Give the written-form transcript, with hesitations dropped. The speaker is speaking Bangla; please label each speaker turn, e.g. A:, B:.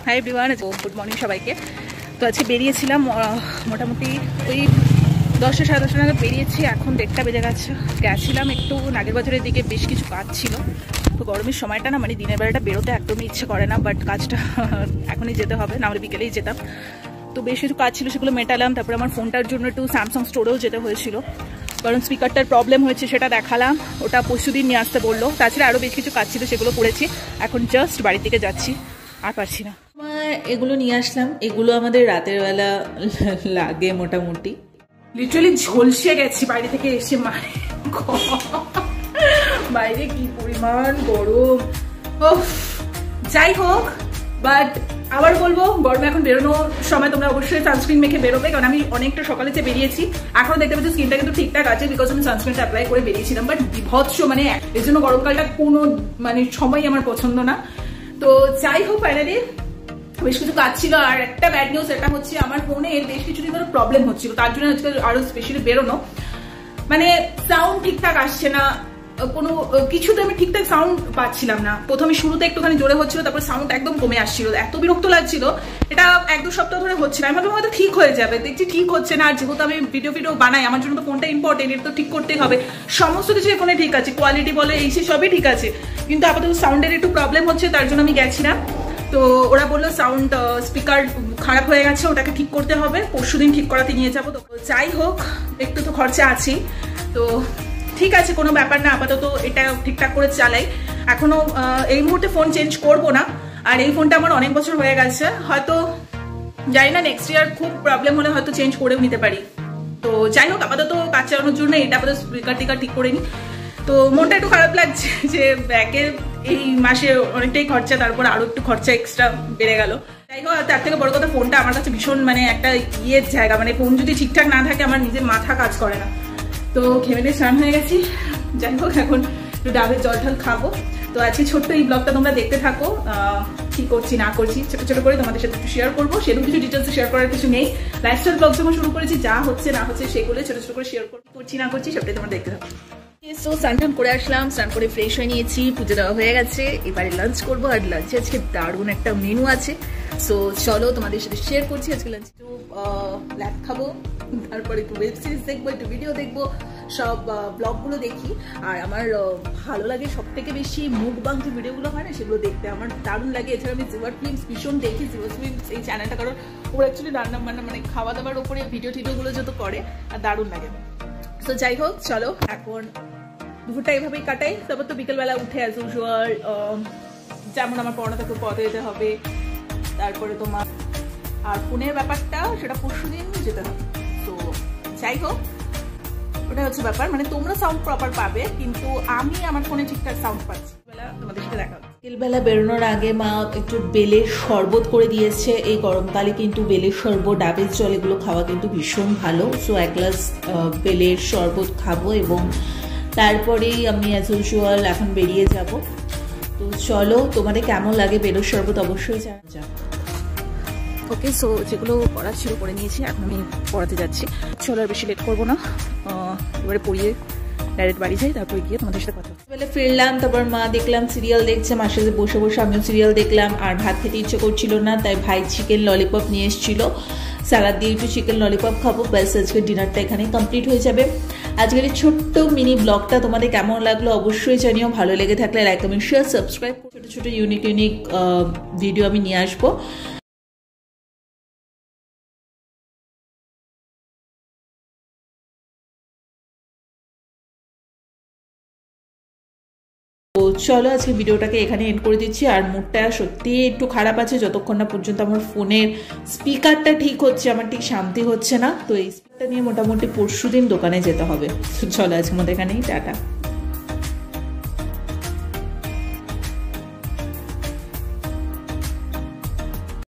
A: হাই এভরিওয়ান, গুড মর্নিং সবাইকে। তো আজকে বেরিয়েছিলাম মোটামুটি ওই 10টা সাড়ে 10টা নাগাদ বেরিয়েছি। এখন 1টা বেজে গেছিলাম একটু নাগের বাজারের দিকে, বেশ কিছু কাজ ছিল। তো গরমের সময়টা না, মানে দিনের বেলাটা বেরোতে একদমই ইচ্ছে করে না, বাট কাজটা এখনই যেতে হবে, না হলে বিকেলেই যেতাম। তো বেশ কিছু কাজ ছিল, সেগুলো মেটালাম। তারপরে আমার ফোনটার জন্য একটু স্যামসাং স্টোরেও যেতে হয়েছিল, কারণ স্পিকারটার প্রবলেম হয়েছে, সেটা দেখালাম। ওটা পরশুদিন নিয়ে আসতে বললো। তাছাড়া আরও বেশ কিছু কাজ ছিল, সেগুলো করেছি। এখন জাস্ট বাড়ি থেকে যাচ্ছি, আর পারছি না।
B: এগুলো নিয়ে আসলাম। এগুলো আমাদের রাতের বেলা লাগে মোটামুটি।
A: লিটারালি ঝলসে গেছি বাড়ি থেকে এসে। বাইরে কি পরিমাণ গরম। যাই হোক, বাট আবার বলবো, গরমে এখন বেরোনোর সময় তোমরা অবশ্যই সানস্ক্রিন মেখে বেরোবে, কারণ আমি অনেকটা সকালে যে বেরিয়েছি, এখনো দেখতে পাচ্ছি স্কিনটা কিন্তু ঠিকঠাক আছে, বিকজ আমি সানস্ক্রিনটা অ্যাপ্লাই করে বেরিয়েছিলাম। বাট বিভৎস, মানে এর জন্য গরমকালটা কোনো মানে সময় আমার পছন্দ না। তো যাই হোক, ফাইনালি বেশ কিছু কাজ ছিল। আর একটা ব্যাড নিউজ, এটা হচ্ছে আমার ফোনে বেশ কিছুদিন ধরে প্রবলেম হচ্ছিল, তার জন্য আজকে আরো স্পেশালি বেরোনো। মানে সাউন্ড ঠিকঠাক আসছে না, কোনো কিছুতে আমি ঠিকঠাক সাউন্ড পাচ্ছিলাম না। প্রথমে শুরুতে একটুখানি জোরে হচ্ছিল, তারপর সাউন্ড একদম কমে আসছিল, এত বিরক্ত লাগছিল। এটা 1-2 সপ্তাহ ধরে হচ্ছে না। আমি ভাবলাম হয়তো ঠিক হয়ে যাবে, দেখছি ঠিক হচ্ছে না। আর যেহেতু আমি ভিডিও বানাই, আমার জন্য তো ফোনটা ইম্পর্টেন্ট, এটা তো ঠিক করতেই হবে। সমস্ত কিছু ফোনে ঠিক আছে, কোয়ালিটি বলে এই সবই ঠিক আছে, কিন্তু আপাতত সাউন্ডের একটু প্রবলেম হচ্ছে, তার জন্য আমি গেছিলাম। তো ওরা বললো সাউন্ড স্পিকার খারাপ হয়ে গেছে, ওটাকে ঠিক করতে হবে, পরশুদিন ঠিক করাতে নিয়ে যাবো। তো যাই হোক, একটু তো খরচা আছেই। তো ঠিক আছে, কোনো ব্যাপার না, আপাতত এটা ঠিকঠাক করে চালাই। এখনো এই মুহূর্তে ফোন চেঞ্জ করবো না। আর এই ফোনটা আমার অনেক বছর হয়ে গেছে, হয়তো জানি না নেক্সট ইয়ার খুব প্রবলেম হলে হয়তো চেঞ্জ করেও নিতে পারি। তো যাই হোক, আপাতত কাজ চালানোর জন্য এটা আপাতত স্পিকার টিকার ঠিক করে নিই। তো মনটা একটু খারাপ লাগছে যে ব্যাকের এই মাসে অনেকটাই খরচা, তারপর আরো একটু খরচা এক্সট্রা বেড়ে গেল। যাই হোক, তার থেকে বড় কথা, ফোনটা আমার কাছে ভীষণ মানে একটা ইয়ের জায়গা। মানে ফোন যদি ঠিকঠাক না থাকে, আমার নিজের মাথা কাজ করে না। তো খেয়ে স্নান হয়ে গেছি। যাই হোক, এখন একটু ডাবের জল ঢাল খাবো। তো আজকে ছোট্ট এই ব্লগটা তোমরা দেখতে থাকো, কি করছি না করছি ছোট ছোট করে তোমাদের সাথে একটু শেয়ার করবো। সেরকম কিছু ডিটেলস শেয়ার করার কিছু নেই। লাইফস্টাইল ব্লগ যখন শুরু করেছি, যা হচ্ছে না হচ্ছে সেগুলো ছোট ছোট করে শেয়ার করছি না করছি, সবটাই তোমরা দেখতে থাকো। সো স্নান করে আসলাম, স্নান করে ফ্রেশ হয়ে নিয়েছি, পুজো দেওয়া হয়ে গেছে। এবারে লাঞ্চ করবো, আর লাঞ্চে আজকে দারুণ একটা মেনু আছে। সো চলো তোমাদের সাথে শেয়ার করছি। আজকে লাঞ্চ একটু ল্যাব খাবো, তারপরে একটু ওয়েব সিরিজ দেখবো, একটু ভিডিও দেখবো, সব ব্লগগুলো দেখি। আর আমার ভালো লাগে সব থেকে বেশি মুখবাং যে ভিডিওগুলো হয় না, সেগুলো দেখতে আমার দারুণ লাগে। এছাড়া আমি জিওয়ার ফিল্মস ভীষণ দেখি। জিওয়ার ফিল্মস এই চ্যানেলটা, কারণ ওরা অ্যাকচুয়ালি রান্না বান্না মানে খাওয়া দাওয়ার উপরে ভিডিও টিডিওগুলো যত করে, আর দারুণ লাগে। তো যাই হোক, চলো এখন দুপুরটা এভাবেই কাটাই। তারপর তো বিকেলবেলা উঠে অ্যাজ ইউজুয়াল যেমন আমার পড়ানো থাকে পড়াতে যেতে হবে। তারপরে তোমার আর ফোনের ব্যাপারটা, সেটা পরশুদিন যেতে হবে। তো যাই হোক, ওটা হচ্ছে ব্যাপার। মানে তোমরা সাউন্ড প্রপার পাবে, কিন্তু আমি আমার ফোনে ঠিকঠাক সাউন্ড পাচ্ছি। তোমাদের সাথে দেখা হবে।
B: বিকেলবেলা বেরোনোর আগে মা একটু বেলের শরবত করে দিয়েছে। এই গরমকালে কিন্তু বেলের শরবত, ডাবের জল, এগুলো খাওয়া কিন্তু ভীষণ ভালো। সো 1 গ্লাস বেলের শরবত খাবো, এবং তারপরেই আমি অ্যাজ ইউজুয়াল এখন বেরিয়ে যাব। তো চলো, তোমাদের কেমন লাগে বেলের শরবত অবশ্যই জানাও।
A: ওকে, সো যেগুলো পড়ার ছিল করে নিয়েছি, এখন আমি পড়াতে যাচ্ছি। চলো আর বেশি লেট করবো না, এবারে পড়িয়ে ডাইরেক্ট বাড়ি যাই, তারপরে গিয়ে তোমাদের সাথে কথা
B: বেলা ফিরলাম। তারপর মা দেখলাম সিরিয়াল দেখছে, মার সাথে বসে বসে আমিও সিরিয়াল দেখলাম। আর ভাত খেতে ইচ্ছে করছিল না, তাই ভাই চিকেন ললিপপ নিয়ে এসেছিল, স্যালাড দিয়ে একটু চিকেন ললিপপ খাবো। ব্যাস, আজকের ডিনারটা এখানেই কমপ্লিট হয়ে যাবে। আজকের এই ছোট্ট মিনি ব্লগটা তোমাদের কেমন লাগলো অবশ্যই জানিও। ভালো লেগে থাকলে লাইক, কমেন্ট, শেয়ার, সাবস্ক্রাইব। ছোটো ছোটো ইউনিক ভিডিও আমি নিয়ে আসবো। তো চলো, আজকে ভিডিওটাকে এখানে এন্ড করে দিচ্ছি। আর মুডটা সত্যি একটু খারাপ আছে, যতক্ষণ না পর্যন্ত আমার ফোনের স্পিকারটা ঠিক হচ্ছে, আমার ঠিক শান্তি হচ্ছে না। তো এই স্পিকারটা নিয়ে মোটামুটি পরশুদিন দোকানে যেতে হবে। তো চলো, আজকে আমাদের এখানেই টাটা।